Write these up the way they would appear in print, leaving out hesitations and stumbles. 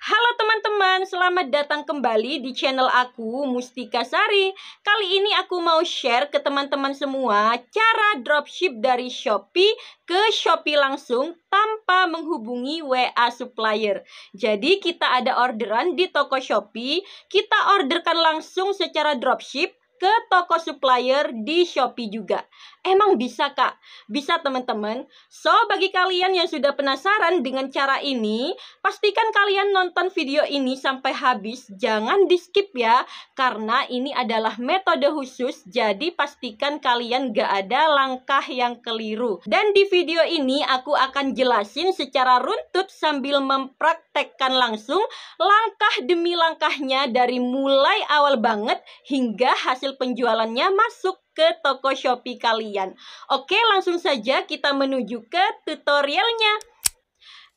Halo teman-teman, selamat datang kembali di channel aku, Mustika Sari. Kali ini aku mau share ke teman-teman semua cara dropship dari Shopee ke Shopee langsung tanpa menghubungi WA supplier. Jadi kita ada orderan di toko Shopee, kita orderkan langsung secara dropship ke toko supplier di Shopee juga. Emang bisa kak? Bisa teman-teman. So bagi kalian yang sudah penasaran dengan cara ini, pastikan kalian nonton video ini sampai habis. Jangan di skip ya, karena ini adalah metode khusus. Jadi pastikan kalian gak ada langkah yang keliru. Dan di video ini aku akan jelasin secara runtut sambil mempraktekkan langsung langkah demi langkahnya dari mulai awal banget hingga hasil penjualannya masuk ke toko Shopee kalian. Oke, langsung saja kita menuju ke tutorialnya.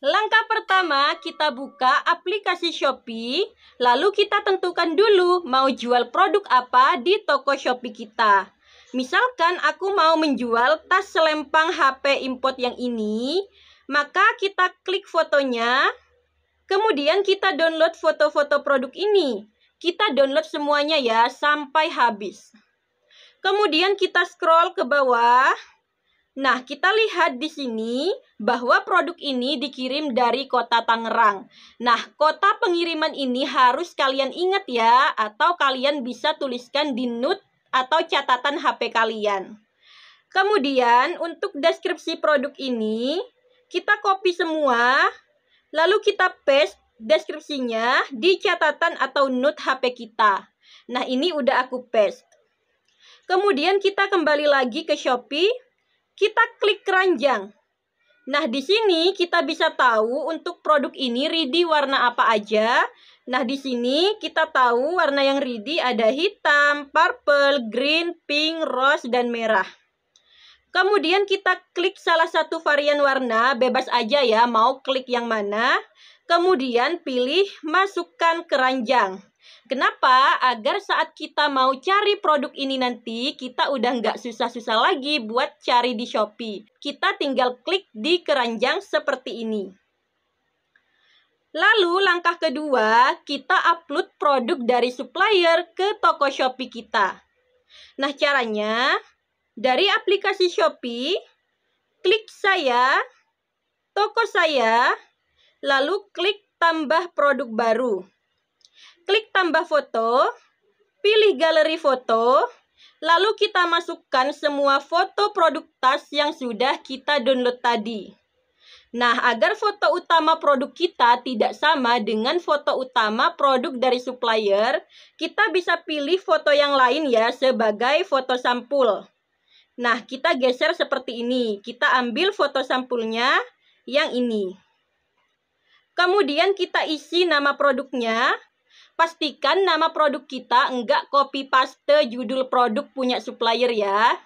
Langkah pertama, kita buka aplikasi Shopee, lalu kita tentukan dulu mau jual produk apa di toko Shopee kita. Misalkan aku mau menjual tas selempang HP import yang ini, maka kita klik fotonya, kemudian kita download foto-foto produk ini. Kita download semuanya ya, sampai habis. Kemudian kita scroll ke bawah. Nah, kita lihat di sini bahwa produk ini dikirim dari kota Tangerang. Nah, kota pengiriman ini harus kalian ingat ya, atau kalian bisa tuliskan di note atau catatan HP kalian. Kemudian, untuk deskripsi produk ini, kita copy semua, lalu kita paste deskripsinya di catatan atau note HP kita. Nah, ini udah aku paste. Kemudian kita kembali lagi ke Shopee, kita klik keranjang. Nah, di sini kita bisa tahu untuk produk ini ready warna apa aja. Nah, di sini kita tahu warna yang ready ada hitam, purple, green, pink, rose, dan merah. Kemudian kita klik salah satu varian warna, bebas aja ya, mau klik yang mana. Kemudian pilih masukkan keranjang. Kenapa? Agar saat kita mau cari produk ini nanti, kita udah nggak susah-susah lagi buat cari di Shopee. Kita tinggal klik di keranjang seperti ini. Lalu langkah kedua, kita upload produk dari supplier ke toko Shopee kita. Nah, caranya dari aplikasi Shopee, klik saya, toko saya, lalu klik tambah produk baru. Klik tambah foto, pilih galeri foto, lalu kita masukkan semua foto produk tas yang sudah kita download tadi. Nah, agar foto utama produk kita tidak sama dengan foto utama produk dari supplier, kita bisa pilih foto yang lain ya sebagai foto sampul. Nah, kita geser seperti ini. Kita ambil foto sampulnya yang ini. Kemudian kita isi nama produknya. Pastikan nama produk kita enggak copy paste judul produk punya supplier ya.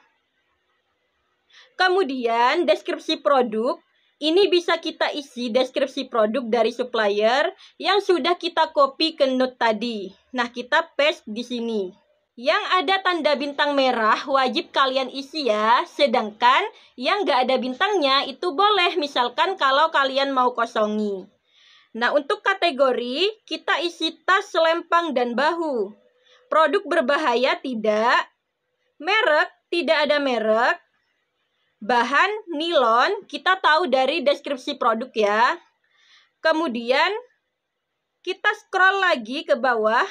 Kemudian deskripsi produk. Ini bisa kita isi deskripsi produk dari supplier yang sudah kita copy ke note tadi. Nah, kita paste di sini. Yang ada tanda bintang merah wajib kalian isi ya. Sedangkan yang enggak ada bintangnya itu boleh, misalkan kalau kalian mau kosongi. Nah, untuk kategori, kita isi tas, selempang, dan bahu. Produk berbahaya tidak. Merek, tidak ada merek. Bahan, nilon, kita tahu dari deskripsi produk ya. Kemudian, kita scroll lagi ke bawah.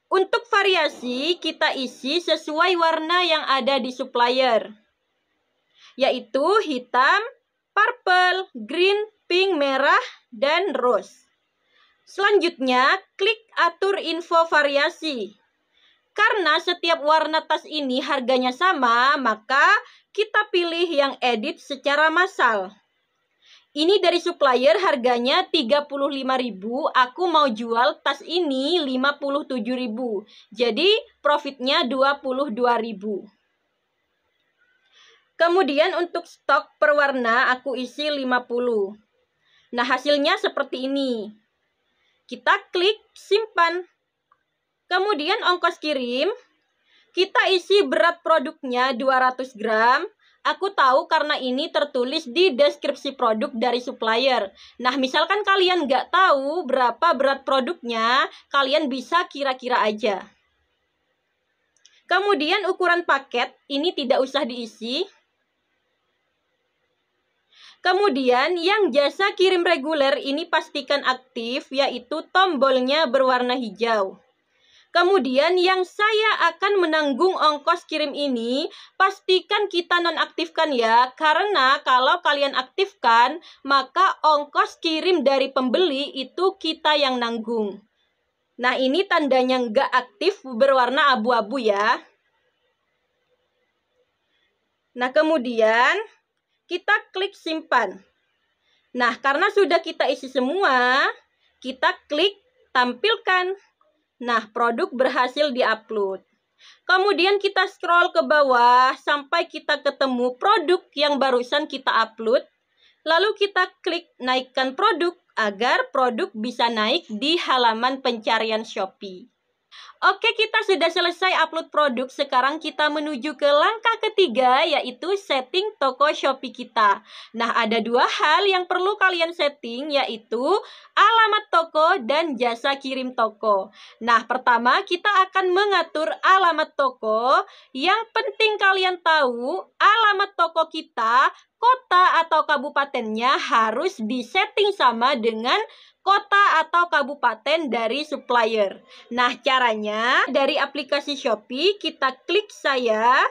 Untuk variasi, kita isi sesuai warna yang ada di supplier. Yaitu hitam, purple, green, pink, merah, dan rose. Selanjutnya, klik atur info variasi. Karena setiap warna tas ini harganya sama, maka kita pilih yang edit secara massal. Ini dari supplier harganya 35.000, aku mau jual tas ini 57.000. Jadi profitnya 22.000. Kemudian untuk stok per warna aku isi 50. Nah, hasilnya seperti ini. Kita klik simpan. Kemudian ongkos kirim. Kita isi berat produknya 200 gram. Aku tahu karena ini tertulis di deskripsi produk dari supplier. Nah, misalkan kalian nggak tahu berapa berat produknya, kalian bisa kira-kira aja. Kemudian ukuran paket, ini tidak usah diisi. Kemudian yang jasa kirim reguler ini pastikan aktif, yaitu tombolnya berwarna hijau. Kemudian yang saya akan menanggung ongkos kirim ini, pastikan kita nonaktifkan ya. Karena kalau kalian aktifkan, maka ongkos kirim dari pembeli itu kita yang nanggung. Nah, ini tandanya nggak aktif berwarna abu-abu ya. Nah, kemudian kita klik simpan. Nah, karena sudah kita isi semua, kita klik tampilkan. Nah, produk berhasil diupload. Kemudian kita scroll ke bawah sampai kita ketemu produk yang barusan kita upload. Lalu kita klik naikkan produk agar produk bisa naik di halaman pencarian Shopee. Oke, kita sudah selesai upload produk. Sekarang kita menuju ke langkah ketiga, yaitu setting toko Shopee kita. Nah, ada dua hal yang perlu kalian setting, yaitu alamat toko dan jasa kirim toko. Nah, pertama kita akan mengatur alamat toko. Yang penting kalian tahu, alamat toko kita, kota atau kabupatennya harus disetting sama dengan kota atau kabupaten dari supplier. Nah, caranya dari aplikasi Shopee kita klik saya,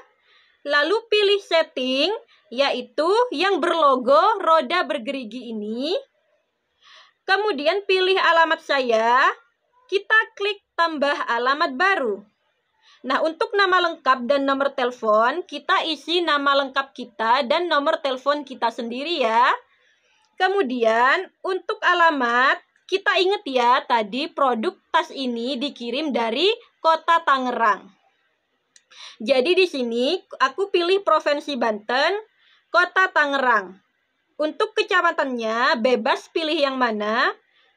lalu pilih setting, yaitu yang berlogo roda bergerigi ini. Kemudian pilih alamat saya, kita klik tambah alamat baru. Nah, untuk nama lengkap dan nomor telepon, kita isi nama lengkap kita dan nomor telepon kita sendiri ya. Kemudian untuk alamat, kita ingat ya tadi produk tas ini dikirim dari kota Tangerang. Jadi di sini aku pilih Provinsi Banten, kota Tangerang. Untuk kecamatannya bebas pilih yang mana,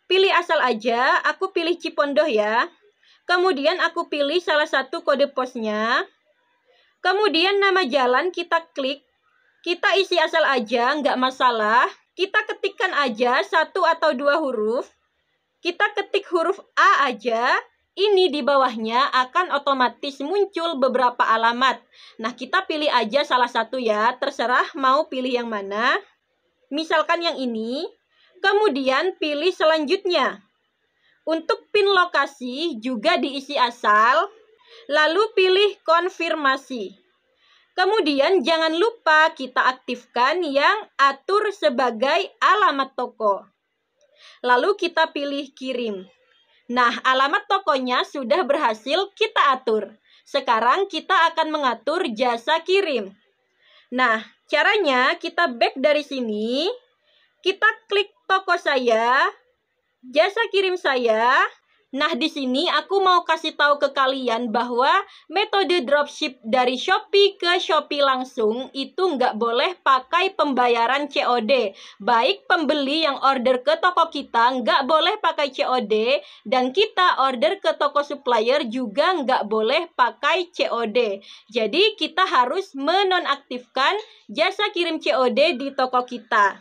pilih asal aja, aku pilih Cipondoh ya. Kemudian aku pilih salah satu kode posnya. Kemudian nama jalan kita klik, kita isi asal aja, nggak masalah. Kita ketikkan aja satu atau dua huruf. Kita ketik huruf A aja. Ini di bawahnya akan otomatis muncul beberapa alamat. Nah, kita pilih aja salah satu ya. Terserah mau pilih yang mana. Misalkan yang ini. Kemudian pilih selanjutnya. Untuk pin lokasi juga diisi asal. Lalu pilih konfirmasi. Kemudian jangan lupa kita aktifkan yang atur sebagai alamat toko. Lalu kita pilih kirim. Nah, alamat tokonya sudah berhasil kita atur. Sekarang kita akan mengatur jasa kirim. Nah, caranya kita back dari sini. Kita klik toko saya, jasa kirim saya. Nah, di sini aku mau kasih tahu ke kalian bahwa metode dropship dari Shopee ke Shopee langsung itu nggak boleh pakai pembayaran COD. Baik pembeli yang order ke toko kita nggak boleh pakai COD, dan kita order ke toko supplier juga nggak boleh pakai COD. Jadi kita harus menonaktifkan jasa kirim COD di toko kita.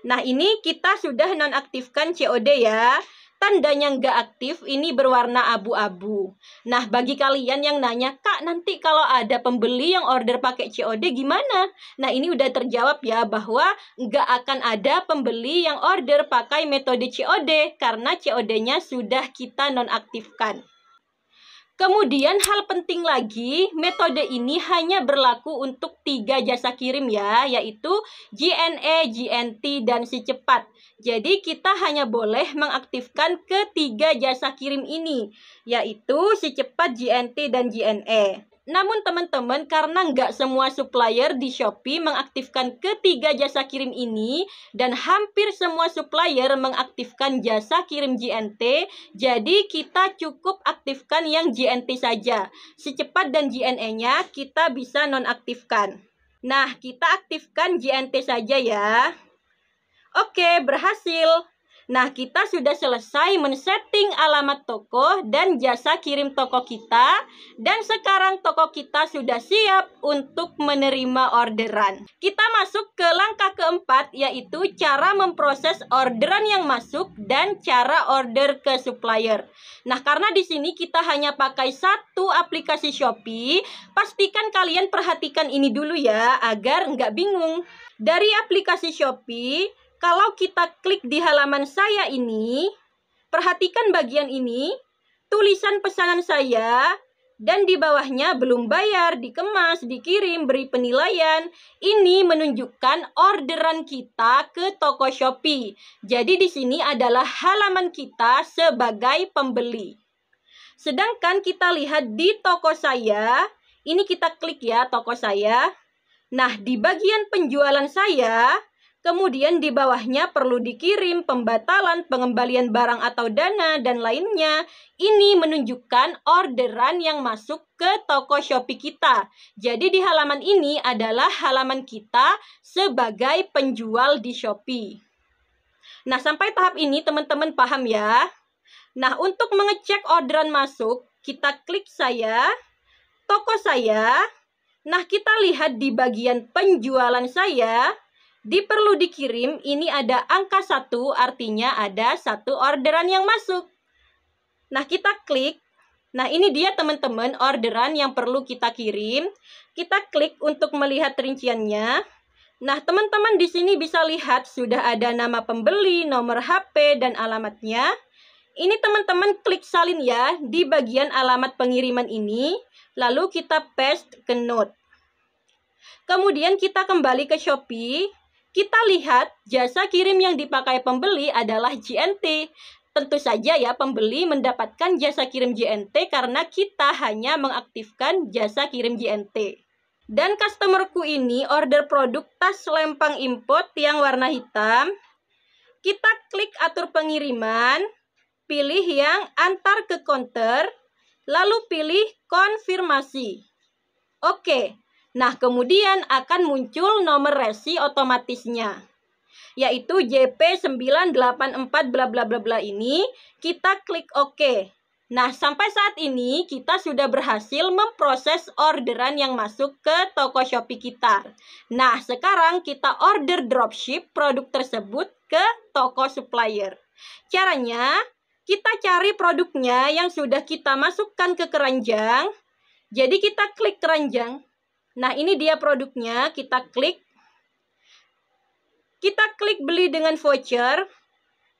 Nah, ini kita sudah nonaktifkan COD ya. Tandanya nggak aktif, ini berwarna abu-abu. Nah, bagi kalian yang nanya, Kak, nanti kalau ada pembeli yang order pakai COD gimana? Nah, ini udah terjawab ya, bahwa nggak akan ada pembeli yang order pakai metode COD, karena COD-nya sudah kita nonaktifkan. Kemudian hal penting lagi, metode ini hanya berlaku untuk 3 jasa kirim ya, yaitu JNE, JNT, dan Si Cepat. Jadi kita hanya boleh mengaktifkan ketiga jasa kirim ini, yaitu Si Cepat, JNT, dan JNE. Namun teman-teman, karena nggak semua supplier di Shopee mengaktifkan ketiga jasa kirim ini, dan hampir semua supplier mengaktifkan jasa kirim JNT, jadi kita cukup aktifkan yang JNT saja. Si Cepat dan JNE-nya kita bisa nonaktifkan. Nah, kita aktifkan JNT saja ya. Oke, berhasil. Nah, kita sudah selesai men-setting alamat toko dan jasa kirim toko kita. Dan sekarang toko kita sudah siap untuk menerima orderan. Kita masuk ke langkah keempat, yaitu cara memproses orderan yang masuk dan cara order ke supplier. Nah, karena di sini kita hanya pakai satu aplikasi Shopee, pastikan kalian perhatikan ini dulu ya, agar nggak bingung. Dari aplikasi Shopee, kalau kita klik di halaman saya ini, perhatikan bagian ini, tulisan pesanan saya, dan di bawahnya belum bayar, dikemas, dikirim, beri penilaian. Ini menunjukkan orderan kita ke toko Shopee. Jadi di sini adalah halaman kita sebagai pembeli. Sedangkan kita lihat di toko saya, ini kita klik ya toko saya. Nah, di bagian penjualan saya, kemudian di bawahnya perlu dikirim, pembatalan, pengembalian barang atau dana, dan lainnya. Ini menunjukkan orderan yang masuk ke toko Shopee kita. Jadi di halaman ini adalah halaman kita sebagai penjual di Shopee. Nah, sampai tahap ini teman-teman paham ya? Nah, untuk mengecek orderan masuk, kita klik saya, toko saya. Nah, kita lihat di bagian penjualan saya, di perlu dikirim, ini ada angka 1, artinya ada 1 orderan yang masuk. Nah, kita klik. Nah, ini dia teman-teman orderan yang perlu kita kirim. Kita klik untuk melihat rinciannya. Nah, teman-teman di sini bisa lihat sudah ada nama pembeli, nomor HP, dan alamatnya. Ini teman-teman klik salin ya di bagian alamat pengiriman ini. Lalu kita paste ke note. Kemudian kita kembali ke Shopee. Kita lihat jasa kirim yang dipakai pembeli adalah JNT. Tentu saja ya pembeli mendapatkan jasa kirim JNT karena kita hanya mengaktifkan jasa kirim JNT. Dan customerku ini order produk tas lempang import yang warna hitam. Kita klik atur pengiriman, pilih yang antar ke counter, lalu pilih konfirmasi. Oke. Nah, kemudian akan muncul nomor resi otomatisnya, yaitu JP984 bla bla bla bla ini. Kita klik OK. Nah, sampai saat ini kita sudah berhasil memproses orderan yang masuk ke toko Shopee kita. Nah, sekarang kita order dropship produk tersebut ke toko supplier. Caranya, kita cari produknya yang sudah kita masukkan ke keranjang. Jadi kita klik keranjang. Nah, ini dia produknya, kita klik. Kita klik beli dengan voucher.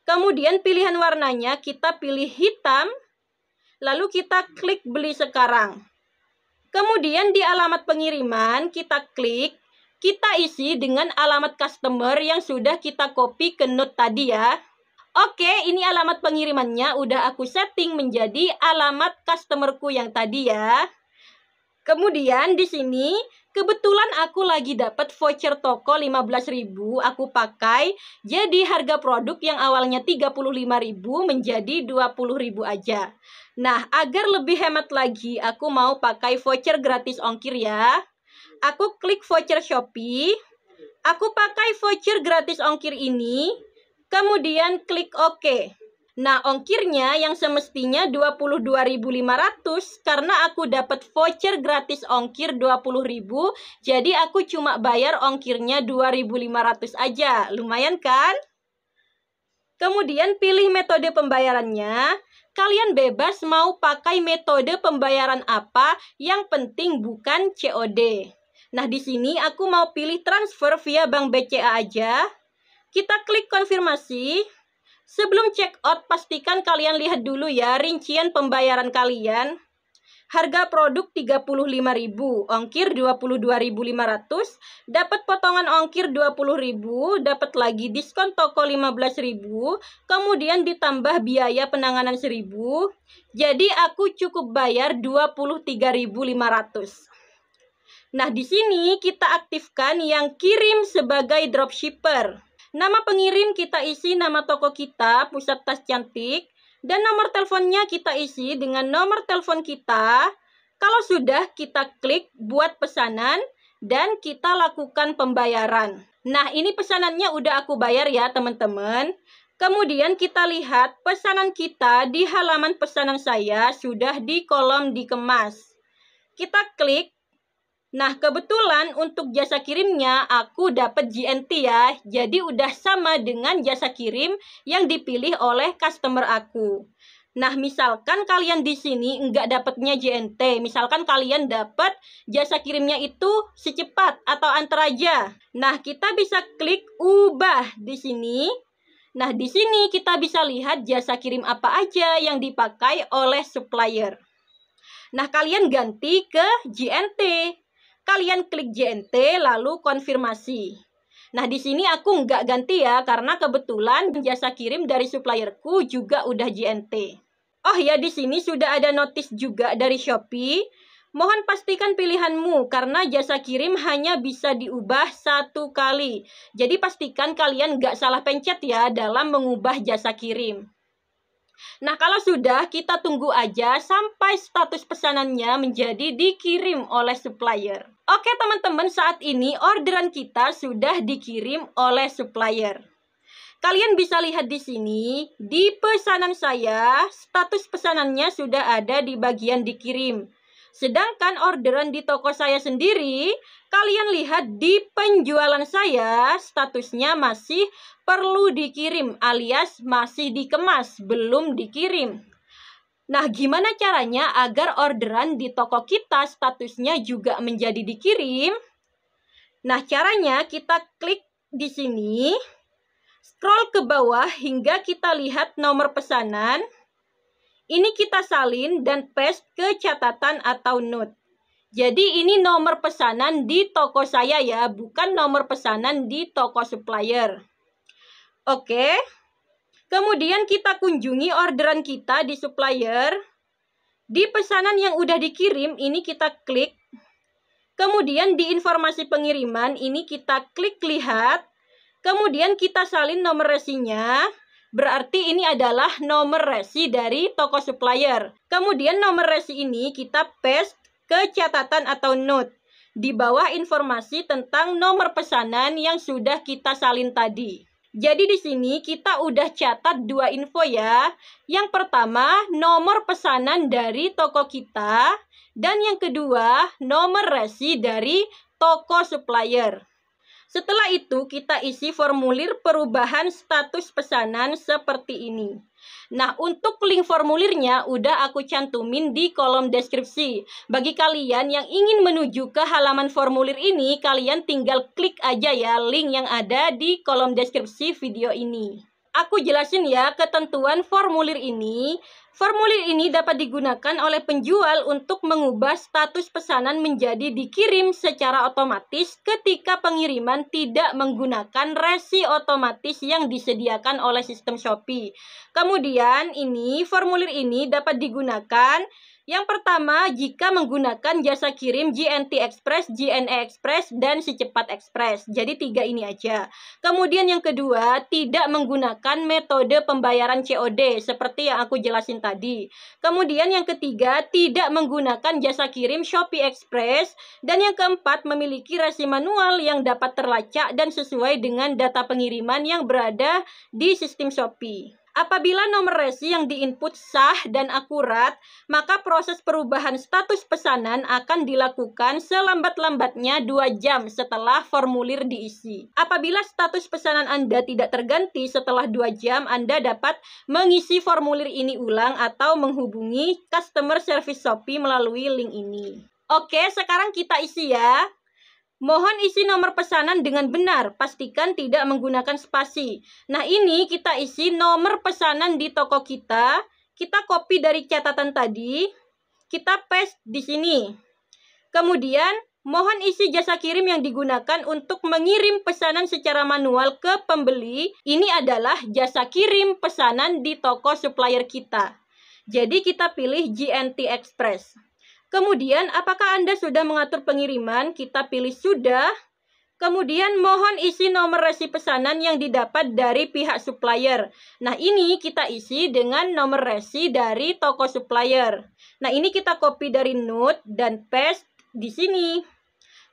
Kemudian pilihan warnanya kita pilih hitam. Lalu kita klik beli sekarang. Kemudian di alamat pengiriman kita klik. Kita isi dengan alamat customer yang sudah kita copy ke note tadi ya. Oke, ini alamat pengirimannya udah aku setting menjadi alamat customerku yang tadi ya. Kemudian di sini kebetulan aku lagi dapat voucher toko 15.000 aku pakai. Jadi harga produk yang awalnya 35.000 menjadi 20.000 aja. Nah, agar lebih hemat lagi aku mau pakai voucher gratis ongkir ya. Aku klik voucher Shopee. Aku pakai voucher gratis ongkir ini. Kemudian klik OK. Nah, ongkirnya yang semestinya 22.500 karena aku dapat voucher gratis ongkir 20.000, jadi aku cuma bayar ongkirnya 2.500 aja. Lumayan kan? Kemudian pilih metode pembayarannya. Kalian bebas mau pakai metode pembayaran apa, yang penting bukan COD. Nah, di sini aku mau pilih transfer via Bank BCA aja. Kita klik konfirmasi. Sebelum check out, pastikan kalian lihat dulu ya rincian pembayaran kalian. Harga produk 35.000, ongkir 22.500, dapat potongan ongkir 20.000, dapat lagi diskon toko 15.000, kemudian ditambah biaya penanganan 1.000. Jadi aku cukup bayar 23.500. Nah, di sini kita aktifkan yang kirim sebagai dropshipper. Nama pengirim kita isi nama toko kita, Pusat Tas Cantik. Dan nomor teleponnya kita isi dengan nomor telepon kita. Kalau sudah, kita klik buat pesanan dan kita lakukan pembayaran. Nah, ini pesanannya udah aku bayar ya teman-teman. Kemudian kita lihat pesanan kita di halaman pesanan saya sudah di kolom dikemas. Kita klik. Nah, kebetulan untuk jasa kirimnya aku dapat JNT ya. Jadi udah sama dengan jasa kirim yang dipilih oleh customer aku. Nah, misalkan kalian di sini nggak dapatnya JNT, misalkan kalian dapat jasa kirimnya itu secepat atau antar aja. Nah, kita bisa klik ubah di sini. Nah, di sini kita bisa lihat jasa kirim apa aja yang dipakai oleh supplier. Nah, kalian ganti ke JNT. Kalian klik JNT lalu konfirmasi. Nah, di sini aku nggak ganti ya, karena kebetulan jasa kirim dari supplierku juga udah JNT. Oh ya, di sini sudah ada notice juga dari Shopee. Mohon pastikan pilihanmu karena jasa kirim hanya bisa diubah 1 kali. Jadi pastikan kalian nggak salah pencet ya dalam mengubah jasa kirim. Nah, kalau sudah, kita tunggu aja sampai status pesanannya menjadi dikirim oleh supplier. Oke teman-teman, saat ini orderan kita sudah dikirim oleh supplier. Kalian bisa lihat di sini, di pesanan saya, status pesanannya sudah ada di bagian dikirim. Sedangkan orderan di toko saya sendiri, kalian lihat di penjualan saya, statusnya masih perlu dikirim alias masih dikemas, belum dikirim. Nah, gimana caranya agar orderan di toko kita statusnya juga menjadi dikirim? Nah, caranya kita klik di sini, scroll ke bawah hingga kita lihat nomor pesanan. Ini kita salin dan paste ke catatan atau note. Jadi ini nomor pesanan di toko saya ya, bukan nomor pesanan di toko supplier. Oke. Kemudian kita kunjungi orderan kita di supplier. Di pesanan yang udah dikirim, ini kita klik. Kemudian di informasi pengiriman, ini kita klik lihat. Kemudian kita salin nomor resinya. Berarti ini adalah nomor resi dari toko supplier. Kemudian nomor resi ini kita paste ke catatan atau note. Di bawah informasi tentang nomor pesanan yang sudah kita salin tadi. Jadi di sini kita udah catat 2 info ya. Yang pertama, nomor pesanan dari toko kita. Dan yang kedua, nomor resi dari toko supplier. Setelah itu, kita isi formulir perubahan status pesanan seperti ini. Nah, untuk link formulirnya udah aku cantumin di kolom deskripsi. Bagi kalian yang ingin menuju ke halaman formulir ini, kalian tinggal klik aja ya link yang ada di kolom deskripsi video ini. Aku jelasin ya ketentuan formulir ini. Formulir ini dapat digunakan oleh penjual untuk mengubah status pesanan menjadi dikirim secara otomatis ketika pengiriman tidak menggunakan resi otomatis yang disediakan oleh sistem Shopee. Kemudian formulir ini dapat digunakan yang pertama jika menggunakan jasa kirim JNT Express, JNE Express, dan Secepat Express. Jadi 3 ini aja. Kemudian yang kedua, tidak menggunakan metode pembayaran COD seperti yang aku jelasin tadi. Kemudian yang ketiga, tidak menggunakan jasa kirim Shopee Express. Dan yang keempat, memiliki resi manual yang dapat terlacak dan sesuai dengan data pengiriman yang berada di sistem Shopee. Apabila nomor resi yang diinput sah dan akurat, maka proses perubahan status pesanan akan dilakukan selambat-lambatnya 2 jam setelah formulir diisi. Apabila status pesanan Anda tidak terganti setelah 2 jam, Anda dapat mengisi formulir ini ulang atau menghubungi customer service Shopee melalui link ini. Oke, sekarang kita isi ya. Mohon isi nomor pesanan dengan benar, pastikan tidak menggunakan spasi. Nah, ini kita isi nomor pesanan di toko kita. Kita copy dari catatan tadi, kita paste di sini. Kemudian, mohon isi jasa kirim yang digunakan untuk mengirim pesanan secara manual ke pembeli. Ini adalah jasa kirim pesanan di toko supplier kita. Jadi, kita pilih JNT Express. Kemudian, apakah Anda sudah mengatur pengiriman? Kita pilih sudah. Kemudian, mohon isi nomor resi pesanan yang didapat dari pihak supplier. Nah, ini kita isi dengan nomor resi dari toko supplier. Nah, ini kita copy dari note dan paste di sini.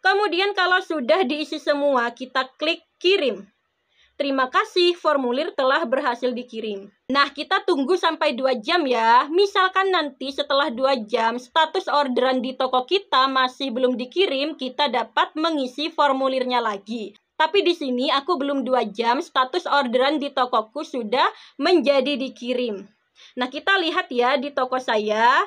Kemudian, kalau sudah diisi semua, kita klik kirim. terima kasih, formulir telah berhasil dikirim. Nah, kita tunggu sampai 2 jam ya. Misalkan nanti setelah 2 jam status orderan di toko kita masih belum dikirim, kita dapat mengisi formulirnya lagi. Tapi di sini aku belum 2 jam, status orderan di tokoku sudah menjadi dikirim. Nah, kita lihat ya di toko saya.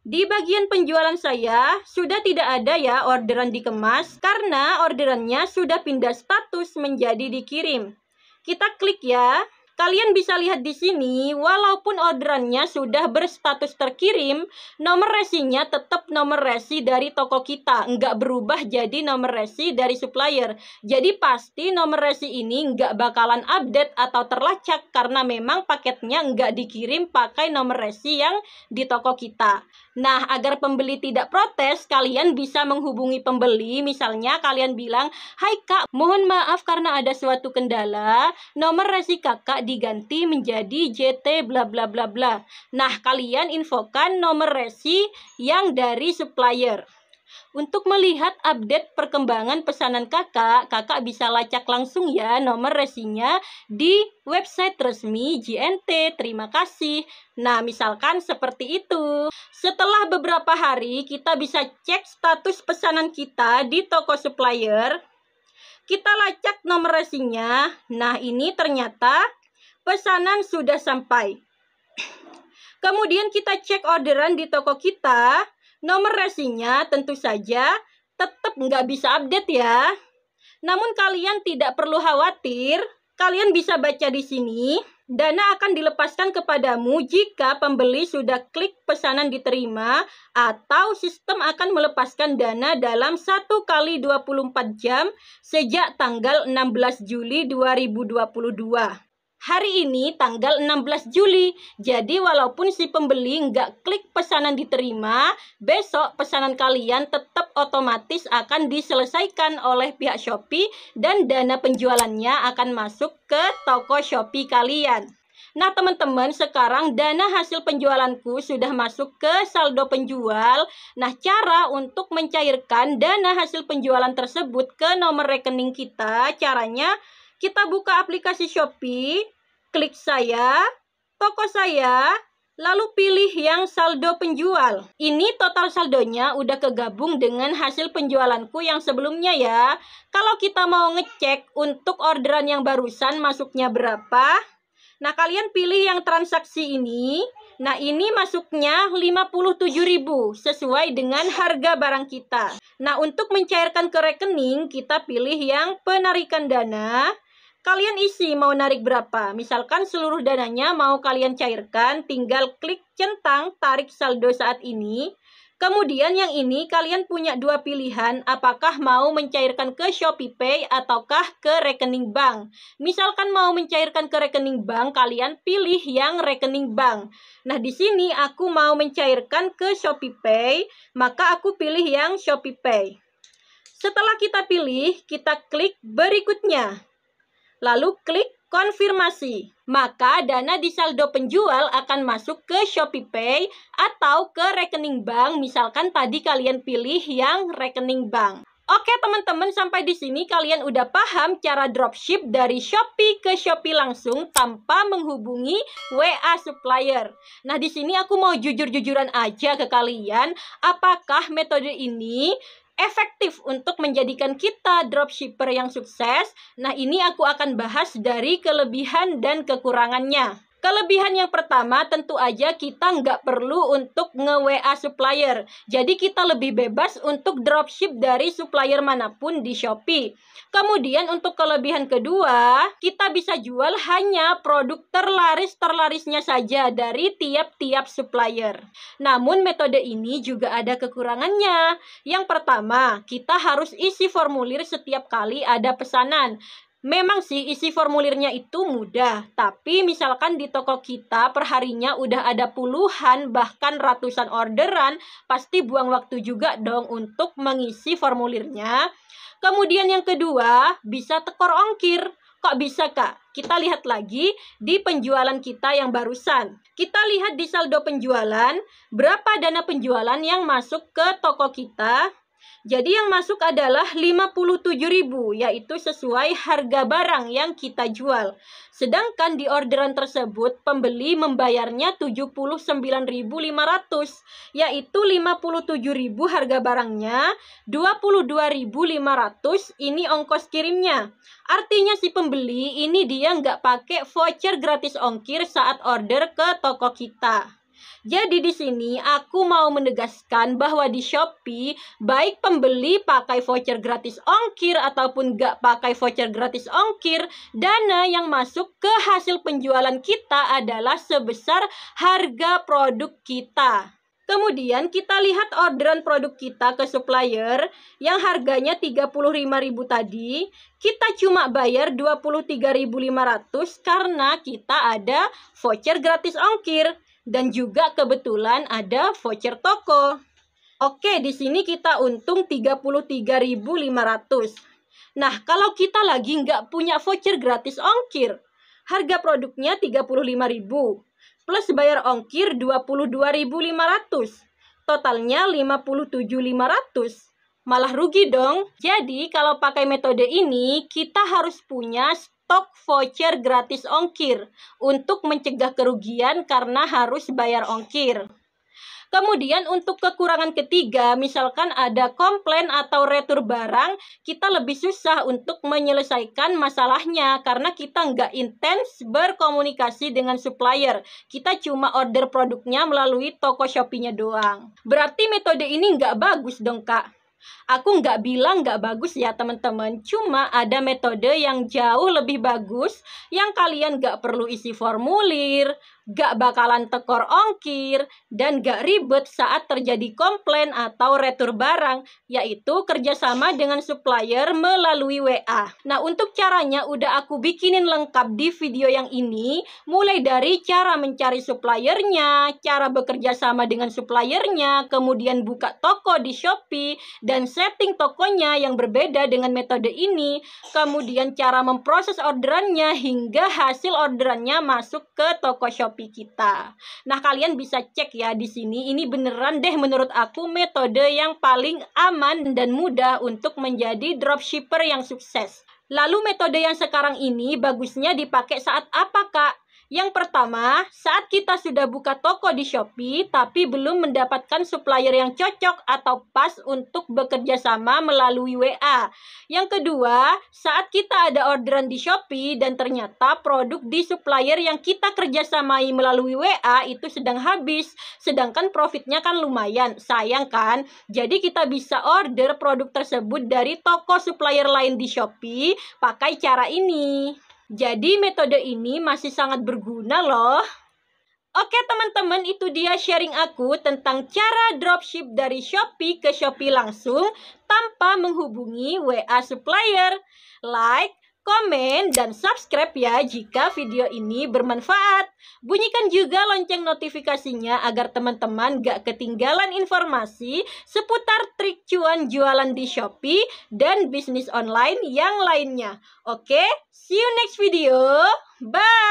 Di bagian penjualan saya sudah tidak ada ya orderan dikemas karena orderannya sudah pindah status menjadi dikirim. Kita klik ya. Kalian bisa lihat di sini, walaupun orderannya sudah berstatus terkirim, nomor resinya tetap nomor resi dari toko kita, nggak berubah jadi nomor resi dari supplier. Jadi pasti nomor resi ini nggak bakalan update atau terlacak karena memang paketnya nggak dikirim pakai nomor resi yang di toko kita. Nah, agar pembeli tidak protes, kalian bisa menghubungi pembeli. Misalnya kalian bilang, "Hai Kak, mohon maaf karena ada suatu kendala, nomor resi Kakak diganti menjadi JT bla bla bla bla." Nah, kalian infokan nomor resi yang dari supplier. Untuk melihat update perkembangan pesanan kakak bisa lacak langsung ya nomor resinya di website resmi JNT. Terima kasih. Nah, misalkan seperti itu. Setelah beberapa hari, kita bisa cek status pesanan kita di toko supplier. Kita lacak nomor resinya. Nah, ini ternyata pesanan sudah sampai. Kemudian kita cek orderan di toko kita. Nomor resinya tentu saja tetap nggak bisa update ya. Namun kalian tidak perlu khawatir. Kalian bisa baca di sini. Dana akan dilepaskan kepadamu jika pembeli sudah klik pesanan diterima atau sistem akan melepaskan dana dalam 1 kali 24 jam sejak tanggal 16 Juli 2022. Hari ini tanggal 16 Juli, jadi walaupun si pembeli nggak klik pesanan diterima, besok pesanan kalian tetap otomatis akan diselesaikan oleh pihak Shopee dan dana penjualannya akan masuk ke toko Shopee kalian. Nah teman-teman, sekarang dana hasil penjualanku sudah masuk ke saldo penjual. Nah, cara untuk mencairkan dana hasil penjualan tersebut ke nomor rekening kita, caranya kita buka aplikasi Shopee, klik saya, toko saya, lalu pilih yang saldo penjual. Ini total saldonya udah kegabung dengan hasil penjualanku yang sebelumnya ya. Kalau kita mau ngecek untuk orderan yang barusan masuknya berapa, nah kalian pilih yang transaksi ini. Nah ini masuknya 57.000 sesuai dengan harga barang kita. Nah untuk mencairkan ke rekening, kita pilih yang penarikan dana. Kalian isi mau narik berapa. Misalkan seluruh dananya mau kalian cairkan, tinggal klik centang tarik saldo saat ini. Kemudian yang ini kalian punya 2 pilihan, apakah mau mencairkan ke ShopeePay ataukah ke rekening bank. Misalkan mau mencairkan ke rekening bank, kalian pilih yang rekening bank. Nah, di sini aku mau mencairkan ke ShopeePay, maka aku pilih yang ShopeePay. Setelah kita pilih, kita klik berikutnya. Lalu klik konfirmasi. Maka dana di saldo penjual akan masuk ke ShopeePay atau ke rekening bank. Misalkan tadi kalian pilih yang rekening bank. Oke teman-teman, sampai di sini kalian udah paham cara dropship dari Shopee ke Shopee langsung tanpa menghubungi WA supplier. Nah, di sini aku mau jujur-jujuran aja ke kalian, apakah metode ini efektif untuk menjadikan kita dropshipper yang sukses? Nah, ini aku akan bahas dari kelebihan dan kekurangannya. Kelebihan yang pertama, tentu aja kita nggak perlu untuk nge-WA supplier. Jadi kita lebih bebas untuk dropship dari supplier manapun di Shopee. Kemudian untuk kelebihan kedua, kita bisa jual hanya produk terlaris-terlarisnya saja dari tiap-tiap supplier. Namun metode ini juga ada kekurangannya. Yang pertama, kita harus isi formulir setiap kali ada pesanan. Memang sih isi formulirnya itu mudah, tapi misalkan di toko kita perharinya udah ada puluhan bahkan ratusan orderan, pasti buang waktu juga dong untuk mengisi formulirnya. Kemudian yang kedua, bisa tekor ongkir. Kok bisa Kak? Kita lihat lagi di penjualan kita yang barusan. Kita lihat di saldo penjualan, berapa dana penjualan yang masuk ke toko kita. Jadi yang masuk adalah 57.000, yaitu sesuai harga barang yang kita jual. Sedangkan di orderan tersebut pembeli membayarnya 79.500, yaitu 57.000 harga barangnya, 22.500 ini ongkos kirimnya. Artinya si pembeli ini dia nggak pakai voucher gratis ongkir saat order ke toko kita. Jadi di sini aku mau menegaskan bahwa di Shopee, baik pembeli pakai voucher gratis ongkir ataupun gak pakai voucher gratis ongkir, dana yang masuk ke hasil penjualan kita adalah sebesar harga produk kita. Kemudian kita lihat orderan produk kita ke supplier yang harganya 35.000 tadi, kita cuma bayar 23.500 karena kita ada voucher gratis ongkir. Dan juga kebetulan ada voucher toko. Oke, di sini kita untung 33.500. Nah, kalau kita lagi nggak punya voucher gratis ongkir, harga produknya 35.000 plus bayar ongkir 22.500. Totalnya 57.500. Malah rugi dong. Jadi, kalau pakai metode ini, kita harus punya stok voucher gratis ongkir untuk mencegah kerugian karena harus bayar ongkir. Kemudian untuk kekurangan ketiga, misalkan ada komplain atau retur barang, kita lebih susah untuk menyelesaikan masalahnya karena kita nggak intens berkomunikasi dengan supplier. Kita cuma order produknya melalui toko Shopee-nya doang. Berarti metode ini nggak bagus dong, Kak. Aku nggak bilang nggak bagus ya teman-teman, cuma ada metode yang jauh lebih bagus yang kalian nggak perlu isi formulir, nggak bakalan tekor ongkir, dan nggak ribet saat terjadi komplain atau retur barang, yaitu kerjasama dengan supplier melalui WA. Nah, untuk caranya udah aku bikinin lengkap di video yang ini, mulai dari cara mencari suppliernya, cara bekerja sama dengan suppliernya, kemudian buka toko di Shopee, dan setting tokonya yang berbeda dengan metode ini, kemudian cara memproses orderannya hingga hasil orderannya masuk ke toko Shopee kita. Nah, kalian bisa cek ya di sini. Ini beneran deh menurut aku metode yang paling aman dan mudah untuk menjadi dropshipper yang sukses. Lalu metode yang sekarang ini bagusnya dipakai saat apa, Kak? Yang pertama, saat kita sudah buka toko di Shopee tapi belum mendapatkan supplier yang cocok atau pas untuk bekerja sama melalui WA. Yang kedua, saat kita ada orderan di Shopee dan ternyata produk di supplier yang kita kerjasamai melalui WA itu sedang habis, sedangkan profitnya kan lumayan, sayang kan? Jadi kita bisa order produk tersebut dari toko supplier lain di Shopee pakai cara ini. Jadi metode ini masih sangat berguna loh. Oke teman-teman, itu dia sharing aku tentang cara dropship dari Shopee ke Shopee langsung tanpa menghubungi WA supplier. Like, komen, dan subscribe ya jika video ini bermanfaat. Bunyikan juga lonceng notifikasinya agar teman-teman gak ketinggalan informasi seputar trik cuan jualan di Shopee dan bisnis online yang lainnya. Oke, see you next video. Bye!